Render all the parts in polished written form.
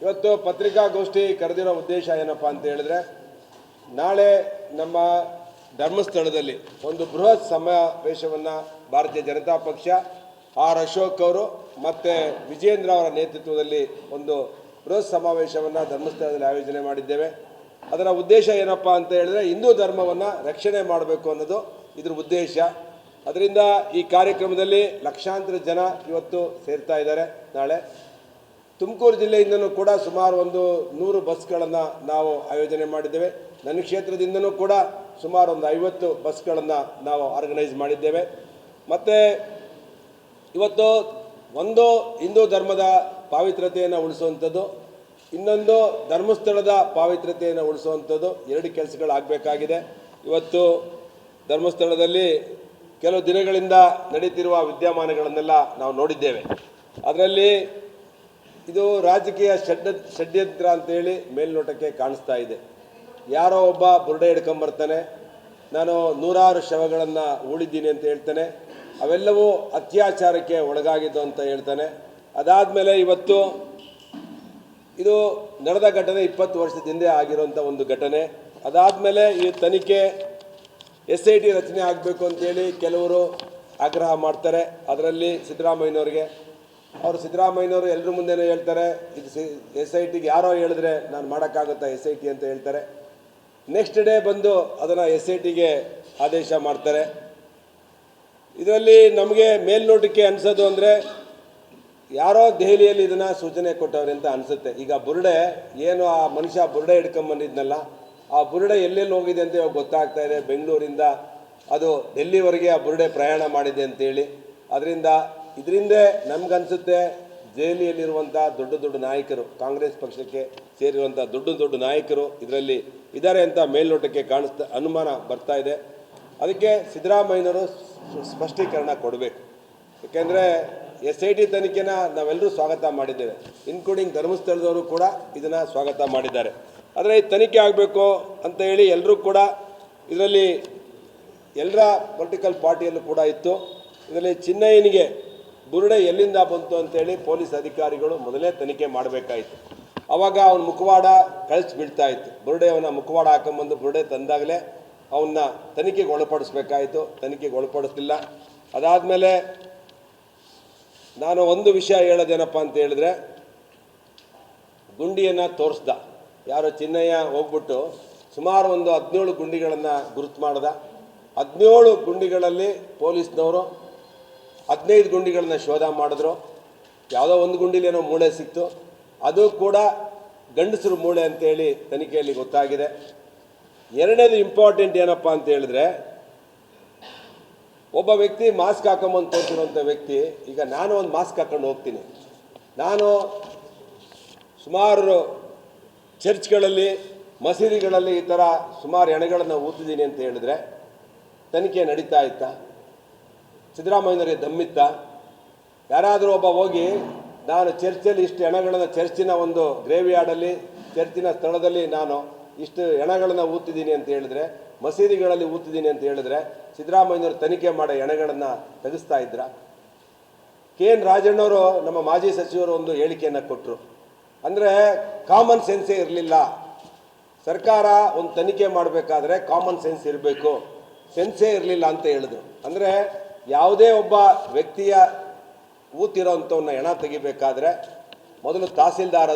ಇವತ್ತು ಪತ್ರಿಕಾಗೋಷ್ಠಿ ಕರೆದಿರೋ ಉದ್ದೇಶ ಏನಪ್ಪ ಅಂತ ಹೇಳಿದ್ರೆ, ನಾಳೆ ನಮ್ಮ ಧರ್ಮಸ್ಥಳದಲ್ಲಿ ಒಂದು ಬೃಹತ್ ಸಮಾವೇಶವನ್ನು ಭಾರತೀಯ ಜನತಾ ಪಕ್ಷ ಆರ್ ಅಶೋಕ್ ಅವರು ಮತ್ತು ವಿಜೇಂದ್ರ ಅವರ ನೇತೃತ್ವದಲ್ಲಿ ಒಂದು ಬೃಹತ್ ಸಮಾವೇಶವನ್ನು ಧರ್ಮಸ್ಥಳದಲ್ಲಿ ಆಯೋಜನೆ ಮಾಡಿದ್ದೇವೆ. ಅದರ ಉದ್ದೇಶ ಏನಪ್ಪ ಅಂತ ಹೇಳಿದ್ರೆ, ಹಿಂದೂ ಧರ್ಮವನ್ನು ರಕ್ಷಣೆ ಮಾಡಬೇಕು ಅನ್ನೋದು ಇದ್ರ ಉದ್ದೇಶ. ಅದರಿಂದ ಈ ಕಾರ್ಯಕ್ರಮದಲ್ಲಿ ಲಕ್ಷಾಂತರ ಜನ ಇವತ್ತು ಸೇರ್ತಾ ಇದ್ದಾರೆ. ನಾಳೆ ತುಮಕೂರು ಜಿಲ್ಲೆಯಿಂದನೂ ಕೂಡ ಸುಮಾರು ಒಂದು 100 ಬಸ್ಗಳನ್ನು ನಾವು ಆಯೋಜನೆ ಮಾಡಿದ್ದೇವೆ. ನನ್ನ ಕ್ಷೇತ್ರದಿಂದನೂ ಕೂಡ ಸುಮಾರು ಒಂದು 50 ಬಸ್ಗಳನ್ನು ನಾವು ಆರ್ಗನೈಸ್ ಮಾಡಿದ್ದೇವೆ. ಮತ್ತು ಇವತ್ತು ಒಂದು ಹಿಂದೂ ಧರ್ಮದ ಪಾವಿತ್ರ್ಯತೆಯನ್ನು ಉಳಿಸುವಂಥದ್ದು, ಇನ್ನೊಂದು ಧರ್ಮಸ್ಥಳದ ಪಾವಿತ್ರ್ಯತೆಯನ್ನು ಉಳಿಸುವಂಥದ್ದು, 2 ಕೆಲಸಗಳಾಗಬೇಕಾಗಿದೆ. ಇವತ್ತು ಧರ್ಮಸ್ಥಳದಲ್ಲಿ ಕೆಲವು ದಿನಗಳಿಂದ ನಡೀತಿರುವ ವಿದ್ಯಮಾನಗಳನ್ನೆಲ್ಲ ನಾವು ನೋಡಿದ್ದೇವೆ. ಅದರಲ್ಲಿ ಇದು ರಾಜಕೀಯ ಷಡ್ಯಂತ್ರ ಅಂತೇಳಿ ಮೇಲ್ನೋಟಕ್ಕೆ ಕಾಣಿಸ್ತಾ ಇದೆ. ಯಾರೋ ಒಬ್ಬ ಬುರುಡೆ ಹಿಡ್ಕೊಂಬರ್ತಾನೆ, ನಾನು 100 ಶವಗಳನ್ನು ಹೂಳಿದ್ದೀನಿ ಅಂತ ಹೇಳ್ತಾನೆ, ಅವೆಲ್ಲವೂ ಅತ್ಯಾಚಾರಕ್ಕೆ ಒಳಗಾಗಿದ್ದು ಅಂತ ಹೇಳ್ತಾನೆ. ಅದಾದಮೇಲೆ ಇವತ್ತು ಇದು ನಡೆದ ಘಟನೆ 20 ವರ್ಷದ ಹಿಂದೆ ಆಗಿರುವಂಥ ಒಂದು ಘಟನೆ. ಅದಾದಮೇಲೆ ಈ ತನಿಖೆ SIT ರಚನೆ ಆಗಬೇಕು ಅಂತೇಳಿ ಕೆಲವರು ಆಗ್ರಹ ಮಾಡ್ತಾರೆ. ಅದರಲ್ಲಿ ಸಿದ್ದರಾಮಯ್ಯನವ್ರಿಗೆ, ಸಿದ್ದರಾಮಯ್ಯನವರು ಎಲ್ಲರ ಮುಂದೆನೂ ಹೇಳ್ತಾರೆ, ಇದು SITಗೆ ಯಾರೋ ಹೇಳಿದ್ರೆ ನಾನು ಮಾಡೋಕ್ಕಾಗುತ್ತಾ SIT ಅಂತ ಹೇಳ್ತಾರೆ. ನೆಕ್ಸ್ಟ್ ಡೇ ಬಂದು ಅದನ್ನು SITಗೆ ಆದೇಶ ಮಾಡ್ತಾರೆ. ಇದರಲ್ಲಿ ನಮಗೆ ಮೇಲ್ನೋಟಕ್ಕೆ ಅನಿಸೋದು ಅಂದರೆ, ಯಾರೋ ದೆಹಲಿಯಲ್ಲಿ ಇದನ್ನು ಸೂಚನೆ ಕೊಟ್ಟವ್ರೆ ಅಂತ ಅನಿಸುತ್ತೆ. ಈಗ ಬುರುಡೆ ಏನು ಆ ಮನುಷ್ಯ ಬುರುಡೆ ಹಿಡ್ಕೊಂಬಂದಿದ್ನಲ್ಲ, ಆ ಬುರುಡೆ ಎಲ್ಲೆಲ್ಲಿ ಹೋಗಿದೆ ಅಂತ ಇವಾಗ ಗೊತ್ತಾಗ್ತಾ ಇದೆ. ಬೆಂಗಳೂರಿಂದ ಅದು ಡೆಲ್ಲಿವರೆಗೆ ಆ ಬುರುಡೆ ಪ್ರಯಾಣ ಮಾಡಿದೆ ಅಂತೇಳಿ. ಇದರಿಂದ ನಮಗನ್ಸುತ್ತೆ, ದೆಹಲಿಯಲ್ಲಿರುವಂಥ ದೊಡ್ಡ ನಾಯಕರು, ಕಾಂಗ್ರೆಸ್ ಪಕ್ಷಕ್ಕೆ ಸೇರಿರುವಂಥ ದೊಡ್ಡ ನಾಯಕರು ಇದರಲ್ಲಿ ಇದ್ದಾರೆ ಅಂತ ಮೇಲ್ನೋಟಕ್ಕೆ ಅನುಮಾನ ಬರ್ತಾ ಇದೆ. ಅದಕ್ಕೆ ಸಿದ್ದರಾಮಯ್ಯನವರು ಸ್ಪಷ್ಟೀಕರಣ ಕೊಡಬೇಕು. ಯಾಕೆಂದರೆ SIT ತನಿಖೆನ ನಾವೆಲ್ಲರೂ ಸ್ವಾಗತ ಮಾಡಿದ್ದೇವೆ, ಇನ್ಕ್ಲೂಡಿಂಗ್ ಧರ್ಮಸ್ಥಳದವರು ಕೂಡ ಇದನ್ನು ಸ್ವಾಗತ ಮಾಡಿದ್ದಾರೆ. ಆದರೆ ಈ ತನಿಖೆ ಆಗಬೇಕು ಅಂತ ಹೇಳಿ ಎಲ್ಲರೂ ಕೂಡ ಇದರಲ್ಲಿ ಎಲ್ಲರ ಪೊಲಿಟಿಕಲ್ ಪಾರ್ಟಿಯಲ್ಲೂ ಕೂಡ ಇತ್ತು. ಇದರಲ್ಲಿ ಚಿನ್ನಯ್ಯನಿಗೆ ಬುರುಡೆ ಎಲ್ಲಿಂದ ಬಂತು ಅಂತೇಳಿ ಪೊಲೀಸ್ ಅಧಿಕಾರಿಗಳು ಮೊದಲೇ ತನಿಖೆ ಮಾಡಬೇಕಾಯಿತು. ಆವಾಗ ಅವನ ಮುಖವಾಡ ಕಳಿಸ್ಬಿಡ್ತಾ ಇತ್ತು. ಬುರುಡೆ ಅವನ ಮುಖವಾಡ ಹಾಕೊಂಬಂದು ಬುರುಡೆ ತಂದಾಗಲೇ ಅವನ್ನ ತನಿಖೆಗೆ ಒಳಪಡಿಸ್ಬೇಕಾಯಿತು. ತನಿಖೆಗೆ ಒಳಪಡಿಸ್ತಿಲ್ಲ. ಅದಾದಮೇಲೆ ನಾನು ಒಂದು ವಿಷಯ ಹೇಳೋದೇನಪ್ಪ ಅಂತ ಹೇಳಿದ್ರೆ, ಗುಂಡಿಯನ್ನು ತೋರಿಸ್ದ ಯಾರೋ ಚಿನ್ನಯ್ಯ ಹೋಗ್ಬಿಟ್ಟು ಸುಮಾರು ಒಂದು 17 ಗುಂಡಿಗಳನ್ನು ಗುರುತು ಮಾಡ್ದ. 17 ಗುಂಡಿಗಳಲ್ಲಿ ಪೊಲೀಸ್ನವರು 15 ಗುಂಡಿಗಳನ್ನ ಶೋಧ ಮಾಡಿದ್ರು. ಯಾವುದೋ ಒಂದು ಗುಂಡಿಲೇನೋ ಮೂಳೆ ಸಿಕ್ತು, ಅದು ಕೂಡ ಗಂಡಸರು ಮೂಳೆ ಅಂತೇಳಿ ತನಿಖೆಯಲ್ಲಿ ಗೊತ್ತಾಗಿದೆ. ಎರಡನೇದು ಇಂಪಾರ್ಟೆಂಟ್ ಏನಪ್ಪ ಅಂತ ಹೇಳಿದ್ರೆ, ಒಬ್ಬ ವ್ಯಕ್ತಿ ಮಾಸ್ಕ್ ಹಾಕೊಂಬಂದು ತೋರಿಸಿರುವಂಥ ವ್ಯಕ್ತಿ, ಈಗ ನಾನು ಒಂದು ಮಾಸ್ಕ್ ಹಾಕೊಂಡು ಹೋಗ್ತೀನಿ, ನಾನು ಸುಮಾರು ಚರ್ಚ್ಗಳಲ್ಲಿ ಮಸೀದಿಗಳಲ್ಲಿ ಈ ಥರ ಸುಮಾರು ಎಣೆಗಳನ್ನು ಊತಿದ್ದೀನಿ ಅಂತ ಹೇಳಿದ್ರೆ ತನಿಖೆ ನಡೀತಾ ಇತ್ತಾ? ಸಿದ್ದರಾಮಯ್ಯನವರಿಗೆ ದಮ್ಮಿತ್ತ? ಯಾರಾದರೂ ಒಬ್ಬ ಹೋಗಿ ನಾನು ಚರ್ಚಲ್ಲಿ ಇಷ್ಟು ಎಣೆಗಳನ್ನು, ಚರ್ಚಿನ ಒಂದು ಗ್ರೇವಿಯಾರ್ಡಲ್ಲಿ, ಚರ್ಚಿನ ಸ್ಥಳದಲ್ಲಿ ನಾನು ಇಷ್ಟು ಎಣೆಗಳನ್ನು ಊತಿದ್ದೀನಿ ಅಂತ ಹೇಳಿದ್ರೆ, ಮಸೀದಿಗಳಲ್ಲಿ ಊತಿದ್ದೀನಿ ಅಂತ ಹೇಳಿದ್ರೆ ಸಿದ್ದರಾಮಯ್ಯನವರು ತನಿಖೆ ಮಾಡೋ ಎಣೆಗಳನ್ನು ತೆಗೆಸ್ತಾ ಇದ್ರ? KN ರಾಜಣ್ಣವರು, ನಮ್ಮ ಮಾಜಿ ಸಚಿವರು, ಒಂದು ಹೇಳಿಕೆಯನ್ನು ಕೊಟ್ಟರು. ಅಂದರೆ ಕಾಮನ್ ಸೆನ್ಸೇ ಇರಲಿಲ್ಲ. ಸರ್ಕಾರ ಒಂದು ತನಿಖೆ ಮಾಡಬೇಕಾದ್ರೆ ಕಾಮನ್ ಸೆನ್ಸ್ ಇರಬೇಕು, ಸೆನ್ಸೇ ಇರಲಿಲ್ಲ ಅಂತ ಹೇಳಿದ್ರು. ಅಂದರೆ ಯಾವುದೇ ಒಬ್ಬ ವ್ಯಕ್ತಿಯ ಊತಿರೋಂಥವನ್ನ ಹೆಣ ತೆಗಿಬೇಕಾದ್ರೆ ಮೊದಲು ತಹಸೀಲ್ದಾರ್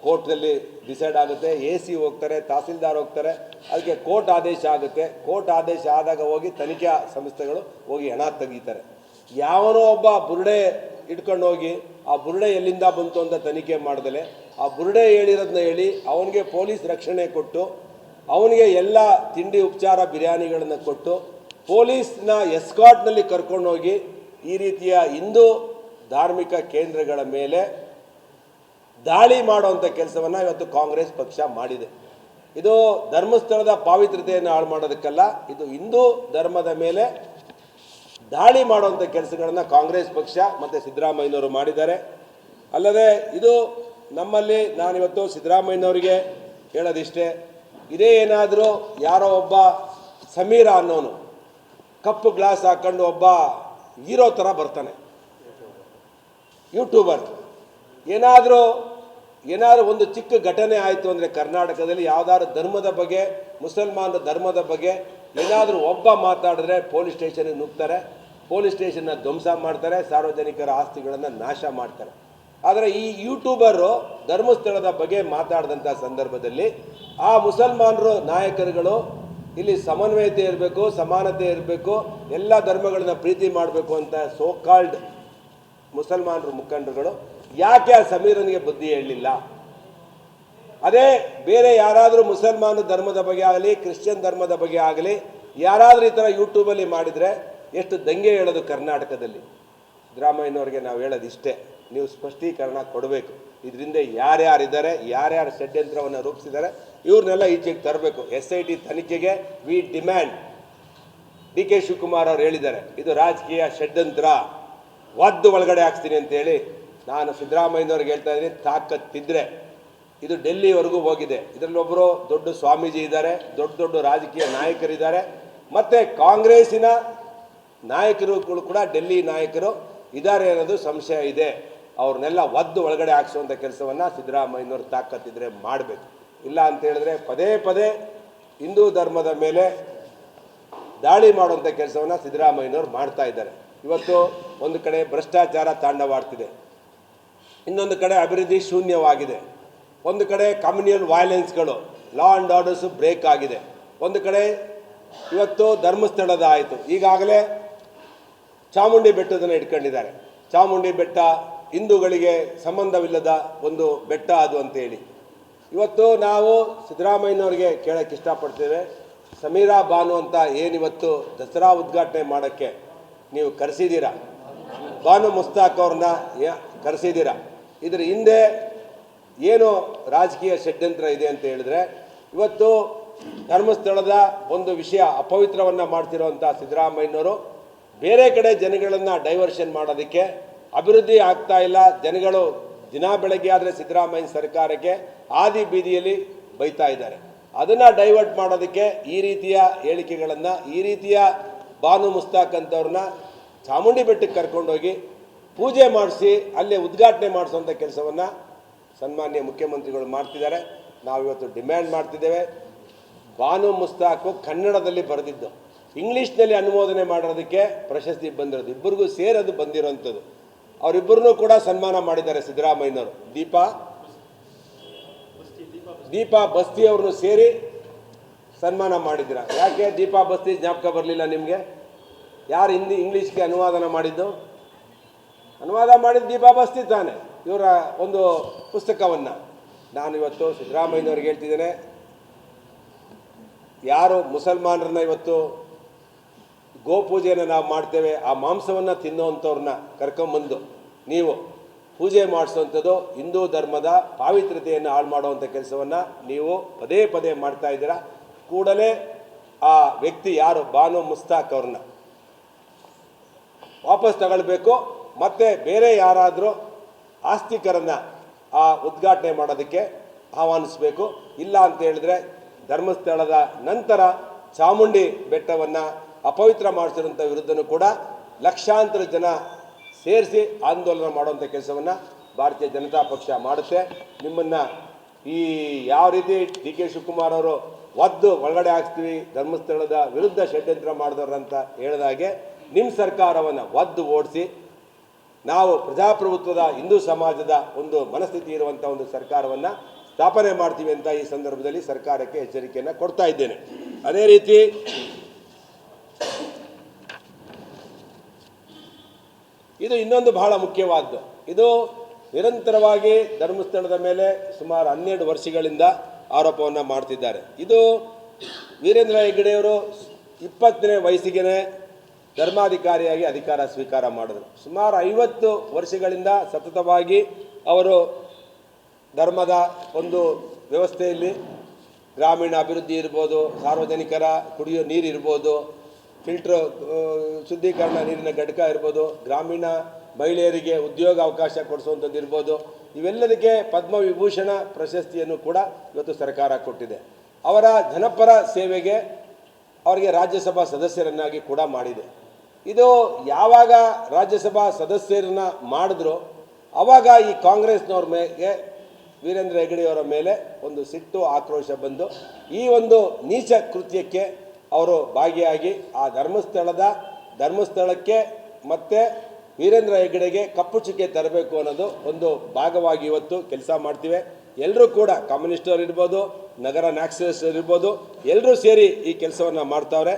ಕೋರ್ಟ್ನಲ್ಲಿ ಡಿಸೈಡ್ ಆಗುತ್ತೆ, AC ಹೋಗ್ತಾರೆ, ತಹಸೀಲ್ದಾರ್ ಹೋಗ್ತಾರೆ, ಅದಕ್ಕೆ ಕೋರ್ಟ್ ಆದೇಶ ಆಗುತ್ತೆ. ಕೋರ್ಟ್ ಆದೇಶ ಆದಾಗ ಹೋಗಿ ತನಿಖಾ ಸಂಸ್ಥೆಗಳು ಹೋಗಿ ಹೆಣ ತೆಗಿತಾರೆ. ಯಾವನೋ ಒಬ್ಬ ಬುರುಡೆ ಇಟ್ಕೊಂಡು ಹೋಗಿ ಆ ಬುರುಡೆ ಎಲ್ಲಿಂದ ಬಂತು ಅಂತ ತನಿಖೆ ಮಾಡ್ದಲೆ ಆ ಬುರುಡೆ ಹೇಳಿರೋದನ್ನ ಹೇಳಿ ಅವನಿಗೆ ಪೊಲೀಸ್ ರಕ್ಷಣೆ ಕೊಟ್ಟು, ಅವನಿಗೆ ಎಲ್ಲ ತಿಂಡಿ ಉಪಚಾರ ಬಿರಿಯಾನಿಗಳನ್ನು ಕೊಟ್ಟು, ಪೊಲೀಸ್ನ ಎಸ್ಕಾಟ್ನಲ್ಲಿ ಕರ್ಕೊಂಡೋಗಿ ಈ ರೀತಿಯ ಹಿಂದೂ ಧಾರ್ಮಿಕ ಕೇಂದ್ರಗಳ ಮೇಲೆ ದಾಳಿ ಮಾಡುವಂಥ ಕೆಲಸವನ್ನು ಇವತ್ತು ಕಾಂಗ್ರೆಸ್ ಪಕ್ಷ ಮಾಡಿದೆ. ಇದು ಧರ್ಮಸ್ಥಳದ ಪಾವಿತ್ರ್ಯತೆಯನ್ನು ಹಾಳು ಮಾಡೋದಕ್ಕಲ್ಲ, ಇದು ಹಿಂದೂ ಧರ್ಮದ ಮೇಲೆ ದಾಳಿ ಮಾಡುವಂಥ ಕೆಲಸಗಳನ್ನು ಕಾಂಗ್ರೆಸ್ ಪಕ್ಷ ಮತ್ತು ಸಿದ್ದರಾಮಯ್ಯನವರು ಮಾಡಿದ್ದಾರೆ. ಅಲ್ಲದೆ ಇದು ನಮ್ಮಲ್ಲಿ ನಾನಿವತ್ತು ಸಿದ್ದರಾಮಯ್ಯನವರಿಗೆ ಹೇಳೋದಿಷ್ಟೇ, ಇದೇ ಏನಾದರೂ ಯಾರೋ ಒಬ್ಬ ಸಮೀರ ಅನ್ನೋನು ಕಪ್ಪು ಗ್ಲಾಸ್ ಹಾಕ್ಕೊಂಡು ಒಬ್ಬ ಹೀರೋ ಥರ ಬರ್ತಾನೆ, ಯೂಟ್ಯೂಬರ್, ಏನಾದರೂ ಏನಾದ್ರು ಒಂದು ಚಿಕ್ಕ ಘಟನೆ ಆಯಿತು ಅಂದರೆ ಕರ್ನಾಟಕದಲ್ಲಿ ಯಾವ್ದಾದ್ರು ಧರ್ಮದ ಬಗ್ಗೆ, ಮುಸಲ್ಮಾನರ ಧರ್ಮದ ಬಗ್ಗೆ ಏನಾದರೂ ಒಬ್ಬ ಮಾತಾಡಿದ್ರೆ ಪೊಲೀಸ್ ಸ್ಟೇಷನ್ಗೆ ನುಗ್ತಾರೆ, ಪೊಲೀಸ್ ಸ್ಟೇಷನ್ನ ಧ್ವಂಸ ಮಾಡ್ತಾರೆ, ಸಾರ್ವಜನಿಕರ ಆಸ್ತಿಗಳನ್ನು ನಾಶ ಮಾಡ್ತಾರೆ. ಆದರೆ ಈ ಯೂಟ್ಯೂಬರು ಧರ್ಮಸ್ಥಳದ ಬಗ್ಗೆ ಮಾತಾಡಿದಂಥ ಸಂದರ್ಭದಲ್ಲಿ ಆ ಮುಸಲ್ಮಾನರು ನಾಯಕರುಗಳು ಇಲ್ಲಿ ಸಮನ್ವಯತೆ ಇರಬೇಕು, ಸಮಾನತೆ ಇರಬೇಕು, ಎಲ್ಲ ಧರ್ಮಗಳನ್ನ ಪ್ರೀತಿ ಮಾಡಬೇಕು ಅಂತ ಸೋಕಾಲ್ಡ್ ಮುಸಲ್ಮಾನರು ಮುಖಂಡರುಗಳು ಯಾಕೆ ಆ ಸಮೀರನಿಗೆ ಬುದ್ಧಿ ಹೇಳಲಿಲ್ಲ? ಅದೇ ಬೇರೆ ಯಾರಾದರೂ ಮುಸಲ್ಮಾನ ಧರ್ಮದ ಬಗ್ಗೆ ಆಗಲಿ, ಕ್ರಿಶ್ಚಿಯನ್ ಧರ್ಮದ ಬಗ್ಗೆ ಆಗಲಿ ಯಾರಾದರೂ ಈ ಥರ ಯೂಟ್ಯೂಬಲ್ಲಿ ಮಾಡಿದರೆ ಎಷ್ಟು ದಂಗೆ ಹೇಳೋದು ಕರ್ನಾಟಕದಲ್ಲಿ. ಸಿದ್ದರಾಮಯ್ಯನವ್ರಿಗೆ ನಾವು ಹೇಳೋದು ಇಷ್ಟೇ, ನೀವು ಸ್ಪಷ್ಟೀಕರಣ ಕೊಡಬೇಕು. ಇದರಿಂದ ಯಾರ್ಯಾರಿದ್ದಾರೆ, ಯಾರ್ಯಾರು ಷಡ್ಯಂತ್ರವನ್ನು ರೂಪಿಸಿದ್ದಾರೆ ಇವ್ರನ್ನೆಲ್ಲ ಈಚೆಗೆ ತರಬೇಕು. SIT ತನಿಖೆಗೆ ವಿ ಡಿಮ್ಯಾಂಡ್. DK ಶಿವಕುಮಾರ್ ಅವರು ಹೇಳಿದ್ದಾರೆ ಇದು ರಾಜಕೀಯ ಷಡ್ಯಂತ್ರ, ಒದ್ದು ಒಳಗಡೆ ಹಾಕ್ಸ್ತೀನಿ ಅಂತೇಳಿ. ನಾನು ಸಿದ್ದರಾಮಯ್ಯನವ್ರಿಗೆ ಹೇಳ್ತಾ ಇದ್ದೀನಿ, ತಾಕತ್ತಿದ್ರೆ ಇದು ಡೆಲ್ಲಿವರೆಗೂ ಹೋಗಿದೆ. ಇದರಲ್ಲೊಬ್ಬರು ದೊಡ್ಡ ಸ್ವಾಮೀಜಿ ಇದ್ದಾರೆ, ದೊಡ್ಡ ದೊಡ್ಡ ರಾಜಕೀಯ ನಾಯಕರಿದ್ದಾರೆ, ಮತ್ತು ಕಾಂಗ್ರೆಸ್ಸಿನ ನಾಯಕರುಗಳು ಕೂಡ ಡೆಲ್ಲಿ ನಾಯಕರು ಇದ್ದಾರೆ ಅನ್ನೋದು ಸಂಶಯ ಇದೆ. ಅವ್ರನ್ನೆಲ್ಲ ಒದ್ದು ಒಳಗಡೆ ಹಾಕ್ಸುವಂಥ ಕೆಲಸವನ್ನು ಸಿದ್ದರಾಮಯ್ಯನವ್ರು ತಾಕತ್ತಿದ್ರೆ ಮಾಡಬೇಕು. ಇಲ್ಲ ಅಂತ ಹೇಳಿದ್ರೆ ಪದೇ ಪದೇ ಹಿಂದೂ ಧರ್ಮದ ಮೇಲೆ ದಾಳಿ ಮಾಡುವಂಥ ಕೆಲಸವನ್ನು ಸಿದ್ದರಾಮಯ್ಯನವ್ರು ಮಾಡ್ತಾ ಇದ್ದಾರೆ. ಇವತ್ತು ಒಂದು ಕಡೆ ಭ್ರಷ್ಟಾಚಾರ ತಾಂಡವಾಡ್ತಿದೆ, ಇನ್ನೊಂದು ಕಡೆ ಅಭಿವೃದ್ಧಿ ಶೂನ್ಯವಾಗಿದೆ, ಒಂದು ಕಡೆ ಕಮ್ಯುನಲ್ ವೈಲೆನ್ಸ್ಗಳು, ಲಾ ಆ್ಯಂಡ್ ಆರ್ಡರ್ಸು ಬ್ರೇಕ್ ಆಗಿದೆ, ಒಂದು ಕಡೆ ಇವತ್ತು ಧರ್ಮಸ್ಥಳದ ಆಯಿತು, ಈಗಾಗಲೇ ಚಾಮುಂಡಿ ಬೆಟ್ಟದನ್ನು ಇಟ್ಕೊಂಡಿದ್ದಾರೆ. ಚಾಮುಂಡಿ ಬೆಟ್ಟ ಹಿಂದೂಗಳಿಗೆ ಸಂಬಂಧವಿಲ್ಲದ ಒಂದು ಬೆಟ್ಟ ಅದು ಅಂತೇಳಿ ಇವತ್ತು ನಾವು ಸಿದ್ದರಾಮಯ್ಯನವ್ರಿಗೆ ಕೇಳೋಕ್ಕೆ ಇಷ್ಟಪಡ್ತೇವೆ. ಸಮೀರಾ ಬಾನು ಅಂತ ಏನಿವತ್ತು ದಸರಾ ಉದ್ಘಾಟನೆ ಮಾಡೋಕ್ಕೆ ನೀವು ಕರೆಸಿದ್ದೀರಾ, ಬಾನು ಮುಸ್ತಾಕ್ ಅವ್ರನ್ನ ಕರೆಸಿದ್ದೀರಾ, ಇದ್ರ ಹಿಂದೆ ಏನು ರಾಜಕೀಯ ಷಡ್ಯಂತ್ರ ಇದೆ ಅಂತ ಹೇಳಿದ್ರೆ, ಇವತ್ತು ಧರ್ಮಸ್ಥಳದ ಒಂದು ವಿಷಯ ಅಪವಿತ್ರವನ್ನು ಮಾಡ್ತಿರೋವಂಥ ಸಿದ್ದರಾಮಯ್ಯನವರು ಬೇರೆ ಕಡೆ ಜನಗಳನ್ನು ಡೈವರ್ಷನ್ ಮಾಡೋದಕ್ಕೆ, ಅಭಿವೃದ್ಧಿ ಆಗ್ತಾ ಇಲ್ಲ, ಜನಗಳು ದಿನ ಬೆಳಗ್ಗೆ ಆದರೆ ಸಿದ್ದರಾಮಯ್ಯ ಸರ್ಕಾರಕ್ಕೆ ಆದಿ ಬೀದಿಯಲ್ಲಿ ಬೈತಾ ಇದ್ದಾರೆ. ಅದನ್ನು ಡೈವರ್ಟ್ ಮಾಡೋದಕ್ಕೆ ಈ ರೀತಿಯ ಹೇಳಿಕೆಗಳನ್ನು, ಈ ರೀತಿಯ ಬಾನು ಮುಸ್ತಾಕ್ ಅಂತವ್ರನ್ನ ಚಾಮುಂಡಿ ಬೆಟ್ಟಕ್ಕೆ ಕರ್ಕೊಂಡೋಗಿ ಪೂಜೆ ಮಾಡಿಸಿ ಅಲ್ಲೇ ಉದ್ಘಾಟನೆ ಮಾಡಿಸುವಂಥ ಕೆಲಸವನ್ನು ಸನ್ಮಾನ್ಯ ಮುಖ್ಯಮಂತ್ರಿಗಳು ಮಾಡ್ತಿದ್ದಾರೆ. ನಾವಿವತ್ತು ಡಿಮ್ಯಾಂಡ್ ಮಾಡ್ತಿದ್ದೇವೆ. ಬಾನು ಮುಸ್ತಾಕು ಕನ್ನಡದಲ್ಲಿ ಬರೆದಿದ್ದು, ಇಂಗ್ಲೀಷ್ನಲ್ಲಿ ಅನುಮೋದನೆ ಮಾಡೋದಕ್ಕೆ ಪ್ರಶಸ್ತಿ ಬಂದಿರೋದು, ಇಬ್ಬರಿಗೂ ಸೇರದು ಬಂದಿರೋಂಥದ್ದು. ಅವರಿಬ್ಬರನ್ನೂ ಕೂಡ ಸನ್ಮಾನ ಮಾಡಿದ್ದಾರೆ ಸಿದ್ದರಾಮಯ್ಯನವರು. ದೀಪಾ ಬಸ್ತಿ ಅವ್ರನ್ನು ಸೇರಿ ಸನ್ಮಾನ ಮಾಡಿದ್ದೀರ. ಯಾಕೆ ದೀಪಾ ಬಸ್ತಿ ಜ್ಞಾಪಕ ಬರಲಿಲ್ಲ ನಿಮಗೆ? ಯಾರು ಇಂಗ್ಲೀಷ್ಗೆ ಅನುವಾದನ ಮಾಡಿದ್ದು? ಅನುವಾದ ಮಾಡಿದ್ದು ದೀಪಾ ಬಸ್ತಿ ತಾನೆ, ಇವರ ಒಂದು ಪುಸ್ತಕವನ್ನು. ನಾನು ಇವತ್ತು ಸಿದ್ದರಾಮಯ್ಯನವ್ರಿಗೆ ಹೇಳ್ತಿದ್ದೇನೆ, ಯಾರು ಮುಸಲ್ಮಾನರನ್ನ ಇವತ್ತು ಗೋಪೂಜೆಯನ್ನು ನಾವು ಮಾಡ್ತೇವೆ, ಆ ಮಾಂಸವನ್ನು ತಿನ್ನುವಂಥವ್ರನ್ನ ಕರ್ಕೊಂಬಂದು ನೀವು ಪೂಜೆ ಮಾಡಿಸುವಂಥದ್ದು ಹಿಂದೂ ಧರ್ಮದ ಪಾವಿತ್ರ್ಯತೆಯನ್ನು ಹಾಳು ಮಾಡುವಂಥ ಕೆಲಸವನ್ನು ನೀವು ಪದೇ ಪದೇ ಮಾಡ್ತಾ ಇದ್ದೀರಾ. ಕೂಡಲೇ ಆ ವ್ಯಕ್ತಿ ಯಾರು ಬಾನು ಮುಸ್ತಾಕ್ ಅವ್ರನ್ನ ವಾಪಸ್ ತಗೊಳ್ಬೇಕು, ಮತ್ತು ಬೇರೆ ಯಾರಾದರೂ ಆಸ್ತಿಕರನ್ನು ಆ ಉದ್ಘಾಟನೆ ಮಾಡೋದಕ್ಕೆ ಆಹ್ವಾನಿಸಬೇಕು. ಇಲ್ಲ ಅಂತ ಹೇಳಿದ್ರೆ ಧರ್ಮಸ್ಥಳದ ನಂತರ ಚಾಮುಂಡಿ ಬೆಟ್ಟವನ್ನು ಅಪವಿತ್ರ ಮಾಡಿಸಿರುವಂಥ ವಿರುದ್ಧನೂ ಕೂಡ ಲಕ್ಷಾಂತರ ಜನ ಸೇರಿಸಿ ಆಂದೋಲನ ಮಾಡುವಂಥ ಕೆಲಸವನ್ನು ಭಾರತೀಯ ಜನತಾ ಪಕ್ಷ ಮಾಡುತ್ತೆ. ನಿಮ್ಮನ್ನು ಈ ಯಾವ ರೀತಿ DK ಶಿವಕುಮಾರ್ ಅವರು ಒದ್ದು ಒಳಗಡೆ ಹಾಕ್ಸ್ತೀವಿ, ಧರ್ಮಸ್ಥಳದ ವಿರುದ್ಧ ಷಡ್ಯಂತ್ರ ಮಾಡಿದವ್ರಂತ ಹೇಳಿದಾಗೆ ನಿಮ್ಮ ಸರ್ಕಾರವನ್ನು ಒದ್ದು ಓಡಿಸಿ ನಾವು ಪ್ರಜಾಪ್ರಭುತ್ವದ ಹಿಂದೂ ಸಮಾಜದ ಒಂದು ಮನಸ್ಥಿತಿ ಇರುವಂಥ ಒಂದು ಸರ್ಕಾರವನ್ನು ಸ್ಥಾಪನೆ ಮಾಡ್ತೀವಿ ಅಂತ ಈ ಸಂದರ್ಭದಲ್ಲಿ ಸರ್ಕಾರಕ್ಕೆ ಎಚ್ಚರಿಕೆಯನ್ನು ಕೊಡ್ತಾ ಇದ್ದೇನೆ. ಅದೇ ರೀತಿ ಇದು ಇನ್ನೊಂದು ಬಹಳ ಮುಖ್ಯವಾದ್ದು. ಇದು ನಿರಂತರವಾಗಿ ಧರ್ಮಸ್ಥಳದ ಮೇಲೆ ಸುಮಾರು 12 ವರ್ಷಗಳಿಂದ ಆರೋಪವನ್ನು ಮಾಡ್ತಿದ್ದಾರೆ. ಇದು ವೀರೇಂದ್ರ ಹೆಗ್ಗಡೆಯವರು 20ನೇ ವಯಸ್ಸಿಗೆ ಧರ್ಮಾಧಿಕಾರಿಯಾಗಿ ಅಧಿಕಾರ ಸ್ವೀಕಾರ ಮಾಡಿದರು. ಸುಮಾರು 50 ವರ್ಷಗಳಿಂದ ಸತತವಾಗಿ ಅವರು ಧರ್ಮದ ಒಂದು ವ್ಯವಸ್ಥೆಯಲ್ಲಿ ಗ್ರಾಮೀಣ ಅಭಿವೃದ್ಧಿ ಇರ್ಬೋದು, ಸಾರ್ವಜನಿಕರ ಕುಡಿಯೋ ನೀರು ಇರ್ಬೋದು, ಫಿಲ್ಟ್ರ್ ಶುದ್ಧೀಕರಣ ನೀರಿನ ಘಟಕ ಇರ್ಬೋದು, ಗ್ರಾಮೀಣ ಮಹಿಳೆಯರಿಗೆ ಉದ್ಯೋಗ ಅವಕಾಶ ಕೊಡಿಸುವಂಥದ್ದು ಇರ್ಬೋದು, ಇವೆಲ್ಲದಕ್ಕೆ ಪದ್ಮವಿಭೂಷಣ ಪ್ರಶಸ್ತಿಯನ್ನು ಕೂಡ ಇವತ್ತು ಸರ್ಕಾರ ಕೊಟ್ಟಿದೆ. ಅವರ ಜನಪರ ಸೇವೆಗೆ ಅವರಿಗೆ ರಾಜ್ಯಸಭಾ ಸದಸ್ಯರನ್ನಾಗಿ ಕೂಡ ಮಾಡಿದೆ. ಇದು ಯಾವಾಗ ರಾಜ್ಯಸಭಾ ಸದಸ್ಯರನ್ನ ಮಾಡಿದ್ರು ಆವಾಗ ಈ ಕಾಂಗ್ರೆಸ್ನವ್ರ ಮೇಲೆ ವೀರೇಂದ್ರ ಹೆಗ್ಗಡೆಯವರ ಮೇಲೆ ಒಂದು ಸಿಟ್ಟು ಆಕ್ರೋಶ ಬಂದು ಈ ಒಂದು ನೀಚ ಕೃತ್ಯಕ್ಕೆ ಅವರು ಭಾಗಿಯಾಗಿ ಆ ಧರ್ಮಸ್ಥಳಕ್ಕೆ ಮತ್ತು ವೀರೇಂದ್ರ ಹೆಗ್ಗಡೆಗೆ ಕಪ್ಪು ಚುಕ್ಕೆ ತರಬೇಕು ಅನ್ನೋದು ಒಂದು ಭಾಗವಾಗಿ ಇವತ್ತು ಕೆಲಸ ಮಾಡ್ತೀವಿ. ಎಲ್ಲರೂ ಕೂಡ ಕಮ್ಯುನಿಸ್ಟರು ಇರ್ಬೋದು, ನಗರ ನ್ಯಾಕ್ಸಲಿಸ್ಟರು ಇರ್ಬೋದು, ಎಲ್ಲರೂ ಸೇರಿ ಈ ಕೆಲಸವನ್ನು ಮಾಡ್ತಾವ್ರೆ.